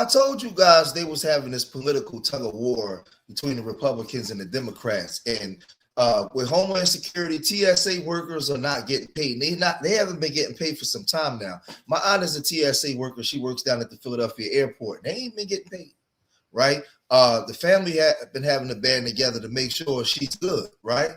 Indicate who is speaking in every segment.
Speaker 1: I told you guys they was having this political tug of war between the Republicans and the Democrats, and with Homeland Security, TSA workers are not getting paid. They haven't been getting paid for some time now. My aunt is a TSA worker. She works down at the Philadelphia airport. They ain't been getting paid, right? The family had been having to band together to make sure she's good, right?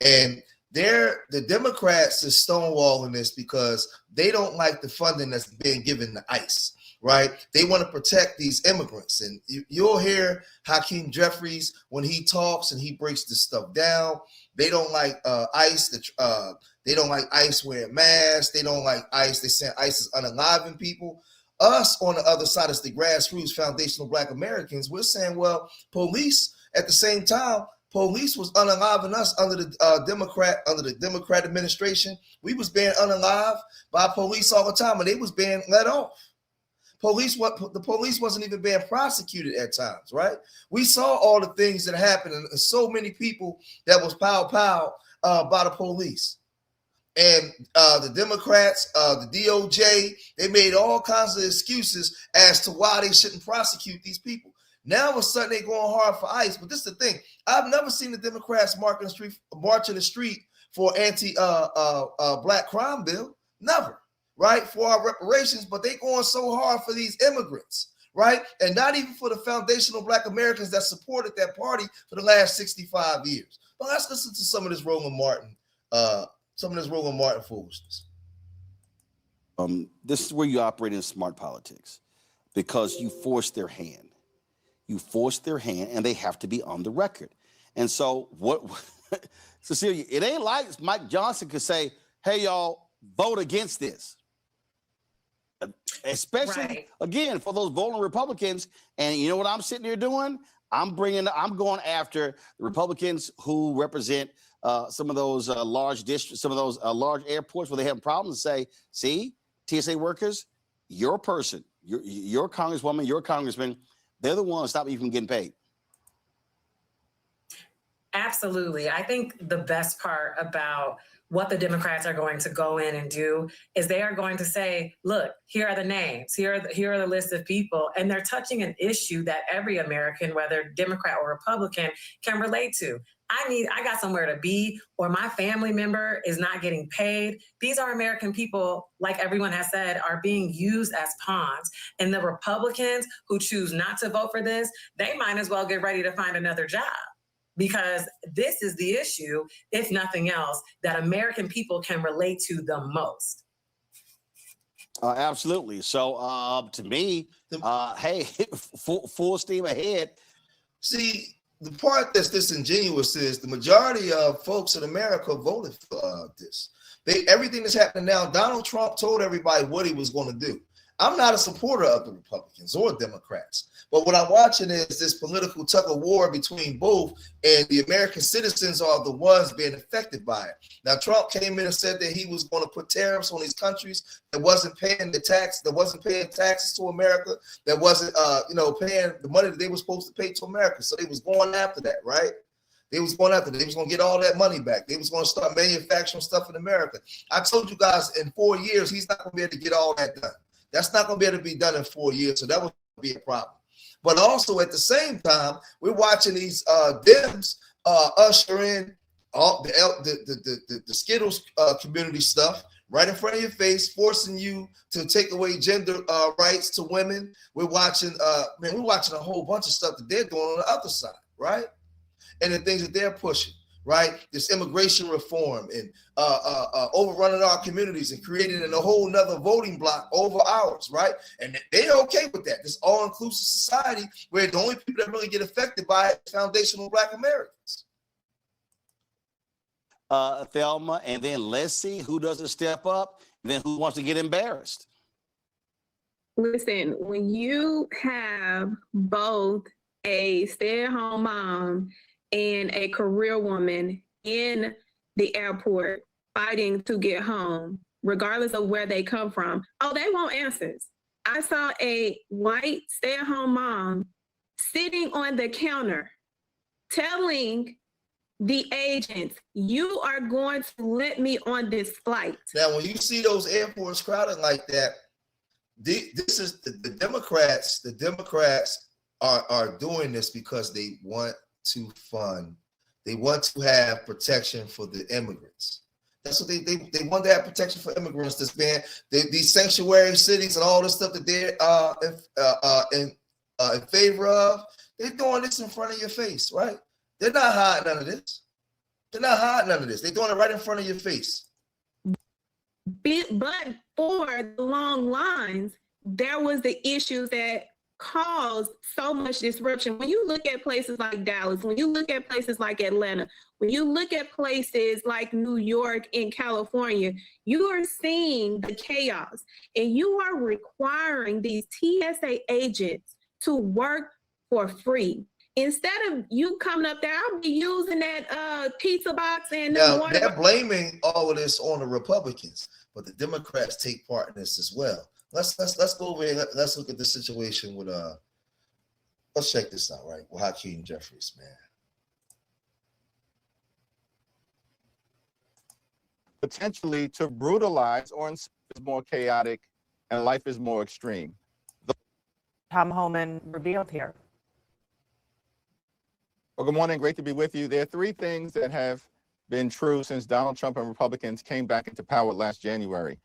Speaker 1: And the Democrats is stonewalling this because they don't like the funding that's being given to ICE. Right, they want to protect these immigrants, and you'll hear Hakeem Jeffries when he talks and he breaks this stuff down. They don't like ICE. They don't like ICE wearing masks. They don't like ICE. They say ICE is unaliving people. Us on the other side, as the grassroots foundational Black Americans, we're saying, well, police at the same time. Police was unaliving us under the Democrat administration. We was being unalived by police all the time, and they was being let off. The police wasn't even being prosecuted at times, right? We saw all the things that happened, and so many people that was pow by the police. And the Democrats, the DOJ, they made all kinds of excuses as to why they shouldn't prosecute these people. Now, all of a sudden, they're going hard for ICE. But this is the thing. I've never seen the Democrats march in the street for anti-Black crime bill. Never. Right, for our reparations, but they going so hard for these immigrants, right? And not even for the foundational Black Americans that supported that party for the last 65 years. But let's listen to some of this Roland Martin foolishness.
Speaker 2: This is where you operate in smart politics, because you force their hand. You force their hand, and they have to be on the record. And so what, Cecilia, it ain't like Mike Johnson could say, hey, y'all, vote against this. Especially, again, for those voting Republicans. And you know what I'm sitting here doing? I'm going after the Republicans who represent some of those large districts, some of those large airports where they have problems, and say, see, TSA workers, your person, your congresswoman, your congressman, they're the ones stop you from getting paid.
Speaker 3: Absolutely. I think the best part about what the Democrats are going to go in and do is they are going to say, look, here are the names, here are the list of people, and they're touching an issue that every American, whether Democrat or Republican, can relate to. I got somewhere to be, or my family member is not getting paid. These are American people, like everyone has said, are being used as pawns. And the Republicans who choose not to vote for this, they might as well get ready to find another job. Because this is the issue, if nothing else, that American people can relate to the most.
Speaker 2: Absolutely. So to me, hey, full steam ahead.
Speaker 1: See, the part that's disingenuous is the majority of folks in America voted for this. Everything that's happening now, Donald Trump told everybody what he was going to do. I'm not a supporter of the Republicans or Democrats, but what I'm watching is this political tug of war between both, and the American citizens are the ones being affected by it. Now, Trump came in and said that he was going to put tariffs on these countries that wasn't paying the tax, that wasn't paying taxes to America, that wasn't, paying the money that they were supposed to pay to America. So they was going after that, right? They was going after that. They was going to get all that money back. They was going to start manufacturing stuff in America. I told you guys in 4 years, he's not going to be able to get all that done. That's not going to be able to be done in 4 years, so that would be a problem. But also at the same time, we're watching these Dems usher in all the Skittles community stuff right in front of your face, forcing you to take away gender rights to women. We're watching, we're watching a whole bunch of stuff that they're doing on the other side, right? And the things that they're pushing. Right, this immigration reform and overrunning our communities and creating a whole nother voting block over ours, right? And they're okay with that. This all-inclusive society where the only people that really get affected by it is foundational Black Americans.
Speaker 2: Thelma, and then let's see who doesn't step up, and then who wants to get embarrassed.
Speaker 4: Listen, when you have both a stay-at-home mom and a career woman in the airport fighting to get home, regardless of where they come from, they want answers. I saw a white stay-at-home mom sitting on the counter telling the agents, you are going to let me on this flight.
Speaker 1: Now, when you see those airports crowded like that, This is the Democrats. The Democrats are doing this because they want to fund. They want to have protection for the immigrants. That's what they want to have protection for immigrants. This man, these sanctuary cities and all this stuff that they're in favor of. They're doing this in front of your face, right? They're not hiding none of this. They're not hiding none of this. They're doing it right in front of your face.
Speaker 4: But for the long lines, there was the issues that caused so much disruption. When you look at places like Dallas, when you look at places like Atlanta, when you look at places like New York and California, you are seeing the chaos, and you are requiring these TSA agents to work for free. Instead of you coming up there, I'll be using that pizza box and
Speaker 1: now they're blaming all of this on the Republicans, but the Democrats take part in this as well. Let's go over here. Let's look at the situation with let's check this out, right? With Hakeem Jeffries, man.
Speaker 5: Potentially to brutalize, or is more chaotic and life is more extreme.
Speaker 6: Tom Homan revealed here.
Speaker 5: Well, good morning. Great to be with you. There are three things that have been true since Donald Trump and Republicans came back into power last January.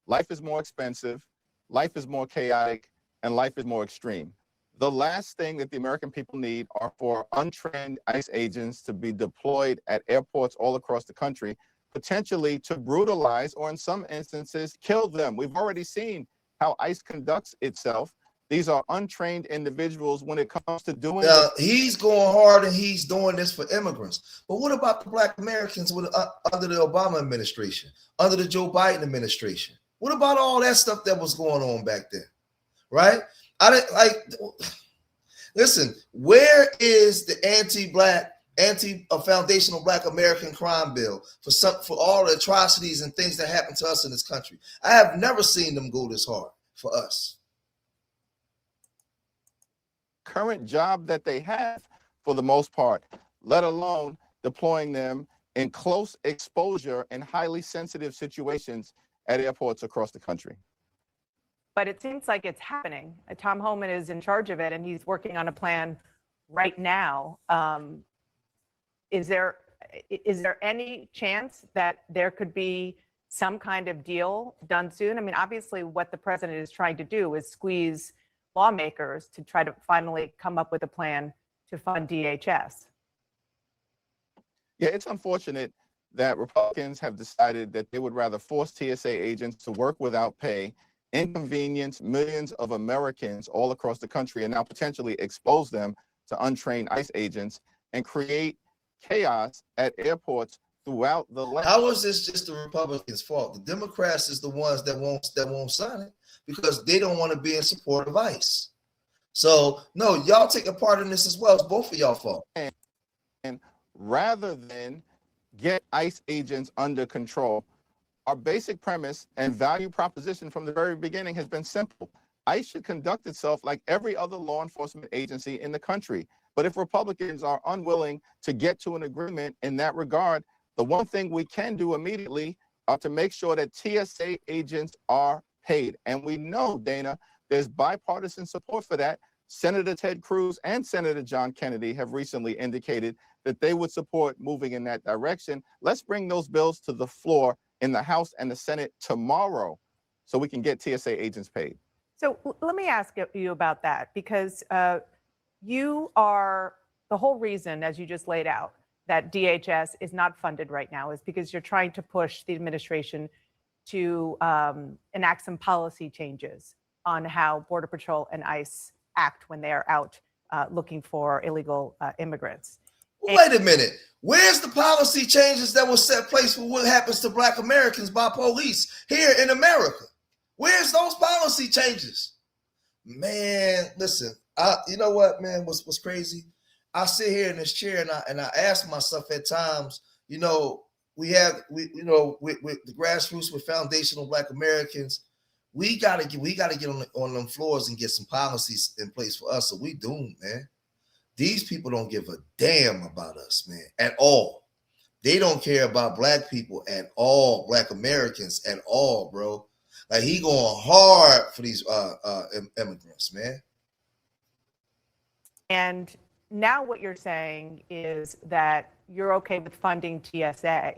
Speaker 5: Life is more expensive, life is more chaotic, and life is more extreme. The last thing that the American people need are for untrained ICE agents to be deployed at airports all across the country, potentially to brutalize or in some instances kill them. We've already seen how ICE conducts itself. These are untrained individuals when it comes to doing.
Speaker 1: He's going hard and he's doing this for immigrants. But what about the Black Americans under the Obama administration, under the Joe Biden administration? What about all that stuff that was going on back then? Right? I didn't like. Listen, where is the anti-foundational Black American crime bill for all the atrocities and things that happen to us in this country? I have never seen them go this hard for us.
Speaker 5: Current job that they have for the most part, let alone deploying them in close exposure and highly sensitive situations at airports across the country.
Speaker 6: But it seems like it's happening. Tom Homan is in charge of it, and he's working on a plan right now. Is there any chance that there could be some kind of deal done soon? I mean, obviously what the president is trying to do is squeeze lawmakers to try to finally come up with a plan to fund DHS.
Speaker 5: Yeah, it's unfortunate that Republicans have decided that they would rather force TSA agents to work without pay, inconvenience millions of Americans all across the country, and now potentially expose them to untrained ICE agents and create chaos at airports throughout the land.
Speaker 1: How is this just the Republicans' fault? The Democrats is the ones that won't sign it because they don't want to be in support of ICE. So no, y'all take a part in this as well. It's both of y'all fault.
Speaker 5: And rather than get ICE agents under control, our basic premise and value proposition from the very beginning has been simple. ICE should conduct itself like every other law enforcement agency in the country. But if Republicans are unwilling to get to an agreement in that regard, the one thing we can do immediately are to make sure that TSA agents are paid. And we know, Dana, there's bipartisan support for that. Senator Ted Cruz and Senator John Kennedy have recently indicated that they would support moving in that direction. Let's bring those bills to the floor in the House and the Senate tomorrow so we can get TSA agents paid.
Speaker 6: So let me ask you about that, because you are the whole reason, as you just laid out, that DHS is not funded right now is because you're trying to push the administration to enact some policy changes on how Border Patrol and ICE act when they are out looking for illegal immigrants.
Speaker 1: Wait a minute. Where's the policy changes that will set place for what happens to Black Americans by police here in America? Where's those policy changes? Man, listen, you know what, man, what's crazy? I sit here in this chair and I ask myself at times, you know, with the grassroots, with foundational Black Americans, we gotta get on them floors and get some policies in place for us, or we doomed, man. These people don't give a damn about us, man, at all. They don't care about Black people at all, Black Americans at all, bro. Like he going hard for these immigrants, man.
Speaker 6: And now what you're saying is that you're okay with funding TSA,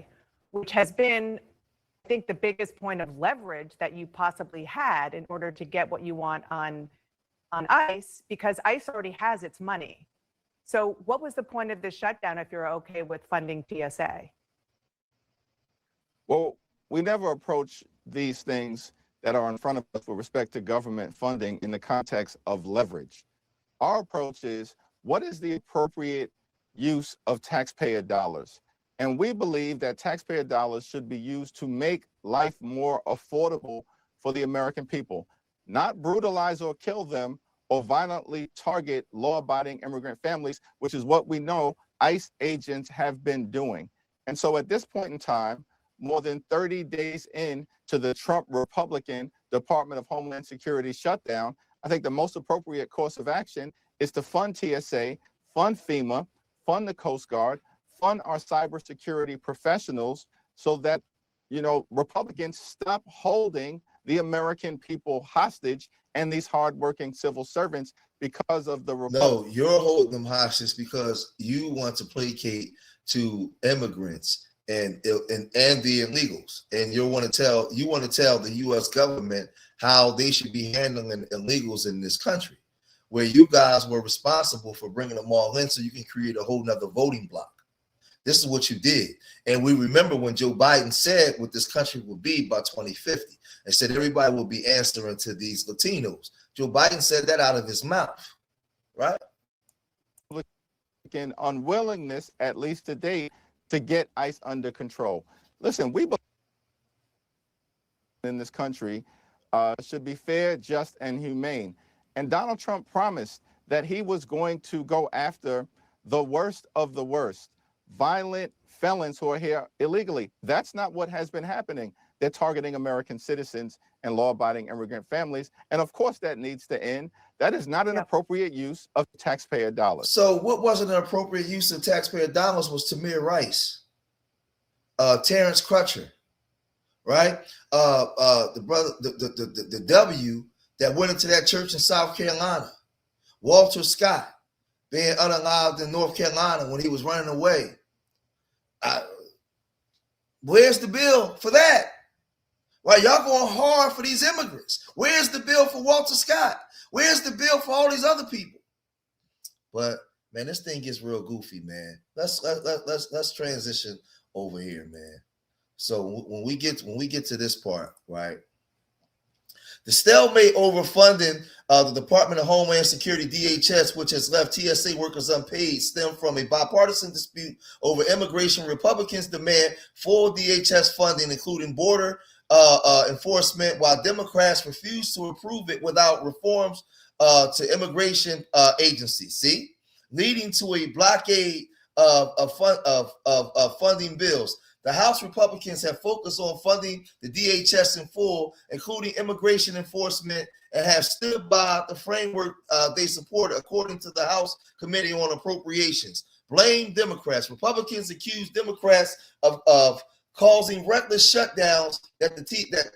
Speaker 6: which has been, I think, the biggest point of leverage that you possibly had in order to get what you want on ICE, because ICE already has its money. So what was the point of this shutdown if you're okay with funding TSA?
Speaker 5: Well, we never approach these things that are in front of us with respect to government funding in the context of leverage. Our approach is, what is the appropriate use of taxpayer dollars? And we believe that taxpayer dollars should be used to make life more affordable for the American people, not brutalize or kill them or violently target law-abiding immigrant families, which is what we know ICE agents have been doing. And so at this point in time, more than 30 days into the Trump Republican Department of Homeland Security shutdown, I think the most appropriate course of action is to fund TSA, fund FEMA, fund the Coast Guard, fund our cybersecurity professionals so that, you know, Republicans stop holding the American people hostage and these hardworking civil servants because of the
Speaker 1: No, you're holding them hostage because you want to placate to immigrants and the illegals, and you want to tell the U.S. government how they should be handling illegals in this country, where you guys were responsible for bringing them all in so you can create a whole nother voting block. This is what you did. And we remember when Joe Biden said what this country will be by 2050 and said everybody will be answering to these Latinos. Joe Biden said that out of his mouth, right?
Speaker 5: Unwillingness, at least to date, to get ICE under control. Listen, we believe in this country should be fair, just, and humane. And Donald Trump promised that he was going to go after the worst of the worst, violent felons who are here illegally. That's not what has been happening. They're targeting American citizens and law-abiding immigrant families. And of course that needs to end. That is not an appropriate use of taxpayer dollars.
Speaker 1: So what wasn't an appropriate use of taxpayer dollars was Tamir Rice, Terrence Crutcher, right? The brother, the W that went into that church in South Carolina, Walter Scott, being unalive in North Carolina when he was running away. Where's the bill for that? Why y'all going hard for these immigrants? Where's the bill for Walter Scott? Where's the bill for all these other people? But man, this thing gets real goofy, man. Let's transition over here, man. So when we get to this part, right? The stalemate over funding the Department of Homeland Security, DHS, which has left TSA workers unpaid, stemmed from a bipartisan dispute over immigration. Republicans demand full DHS funding, including border enforcement, while Democrats refuse to approve it without reforms to immigration agencies. See, leading to a blockade of funding bills. The House Republicans have focused on funding the DHS in full, including immigration enforcement, and have stood by the framework they support, according to the House Committee on Appropriations. Blame Democrats. Republicans accuse Democrats of causing reckless shutdowns that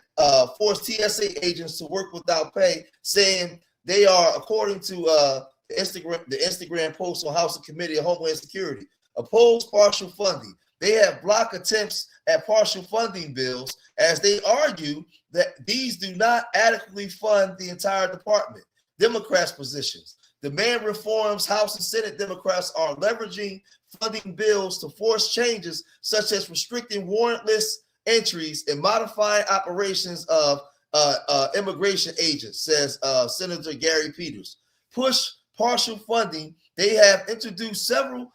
Speaker 1: force TSA agents to work without pay, saying they are, according to the Instagram post on House Committee of Homeland Security, oppose partial funding. They have blocked attempts at partial funding bills as they argue that these do not adequately fund the entire department. Democrats' positions. Demand reforms. House and Senate Democrats are leveraging funding bills to force changes such as restricting warrantless entries and modifying operations of immigration agents, says Senator Gary Peters. Push partial funding. They have introduced several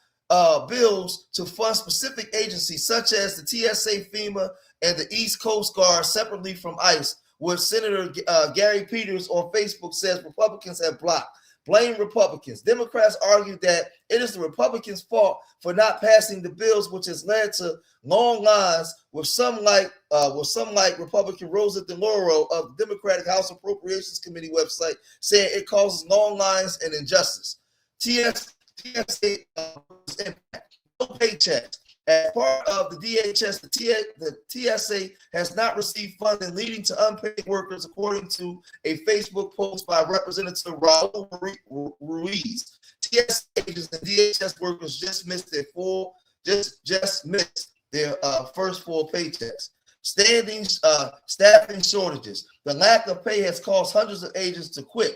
Speaker 1: bills to fund specific agencies such as the TSA, FEMA, and the East Coast Guard separately from ICE, which Senator Gary Peters on Facebook says Republicans have blocked. Blame Republicans. Democrats argue that it is the Republicans' fault for not passing the bills, which has led to long lines with some like Republican Rosa DeLauro of the Democratic House Appropriations Committee website saying it causes long lines and injustice. TSA impact. No paychecks. As part of the DHS, the TSA has not received funding leading to unpaid workers, according to a Facebook post by Representative Raul Ruiz. TSA agents and DHS workers just missed their first full paychecks. Staffing shortages. The lack of pay has caused hundreds of agents to quit,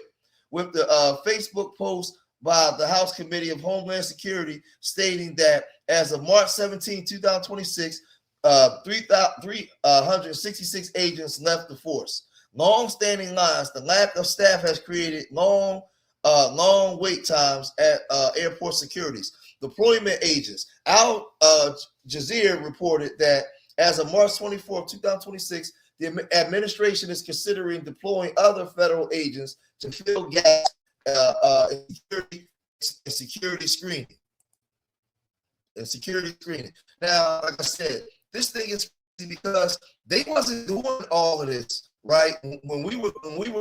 Speaker 1: with the Facebook post by the House Committee of Homeland Security stating that as of March 17, 2026, 366 agents left the force. Long-standing lines, the lack of staff has created long wait times at airport securities. Deployment agents. Al Jazeera reported that as of March 24, 2026, the administration is considering deploying other federal agents to fill gaps security screening. Now, like I said, this thing is crazy because they wasn't doing all of this, right? When we were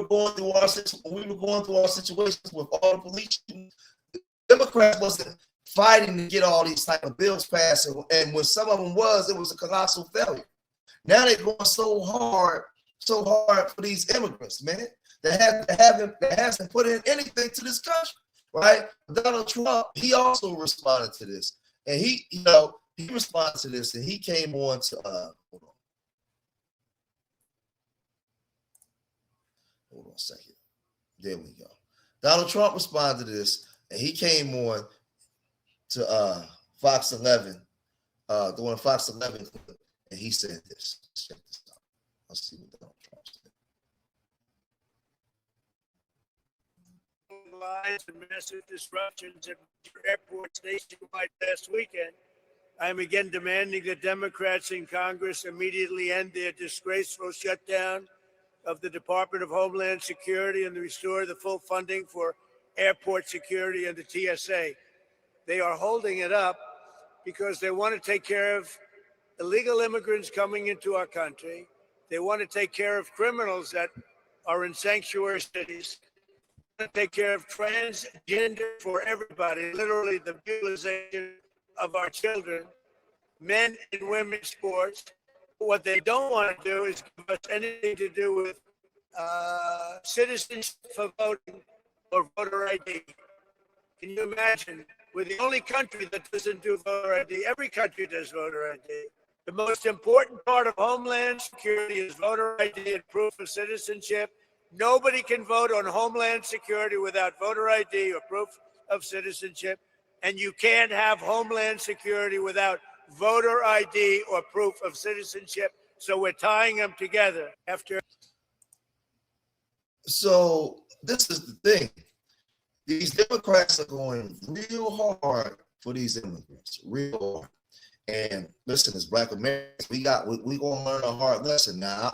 Speaker 1: going through our situations with all the police, the Democrats wasn't fighting to get all these type of bills passed, and when some of them it was a colossal failure. Now they're going so hard for these immigrants, man. That hasn't put in anything to this country, right? Donald Trump, he also responded to this, and he responded to this, and he came on to hold on a second. There we go. Donald Trump responded to this, and he came on to Fox 11, doing Fox 11 clip, and he said this. Let's check this out. Let's see what Donald Trump said.
Speaker 7: Lies and massive disruptions at airports nationwide last weekend. I am again demanding that Democrats in Congress immediately end their disgraceful shutdown of the Department of Homeland Security and restore the full funding for airport security and the TSA. They are holding it up because they want to take care of illegal immigrants coming into our country. They want to take care of criminals that are in sanctuary cities. They want to take care of transgender for everybody, literally the utilization of our children, men and women's sports. What they don't want to do is give us anything to do with citizenship for voting or voter ID. Can you imagine? We're the only country that doesn't do voter ID. Every country does voter ID. The most important part of Homeland Security is voter ID and proof of citizenship. Nobody can vote on Homeland Security without voter ID or proof of citizenship. And you can't have Homeland Security without voter ID or proof of citizenship. So we're tying them together after.
Speaker 1: So this is the thing. These Democrats are going real hard for these immigrants, real hard. And listen, as Black Americans, we gonna learn a hard lesson. Now,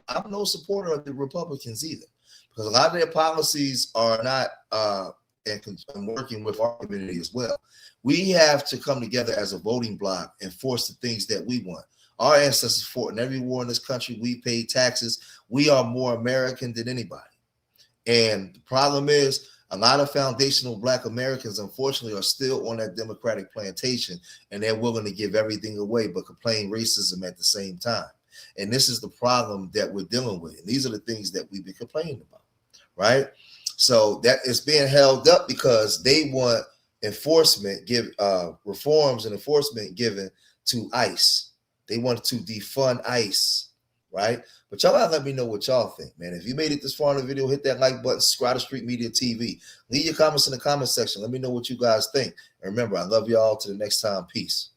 Speaker 1: I'm no supporter of the Republicans either, because a lot of their policies are not and working with our community as well. We have to come together as a voting bloc and force the things that we want. Our ancestors fought in every war in this country. We pay taxes. We are more American than anybody. And the problem is, a lot of foundational Black Americans, unfortunately, are still on that Democratic plantation, and they're willing to give everything away but complain racism at the same time. And this is the problem that we're dealing with. And these are the things that we've been complaining about, right? So that is being held up because they want enforcement, reforms and enforcement given to ICE. They want to defund ICE, right? But y'all gotta let me know what y'all think, man. If you made it this far in the video, hit that like button, subscribe to Street Media TV. Leave your comments in the comment section. Let me know what you guys think. And remember, I love y'all. Till the next time. Peace.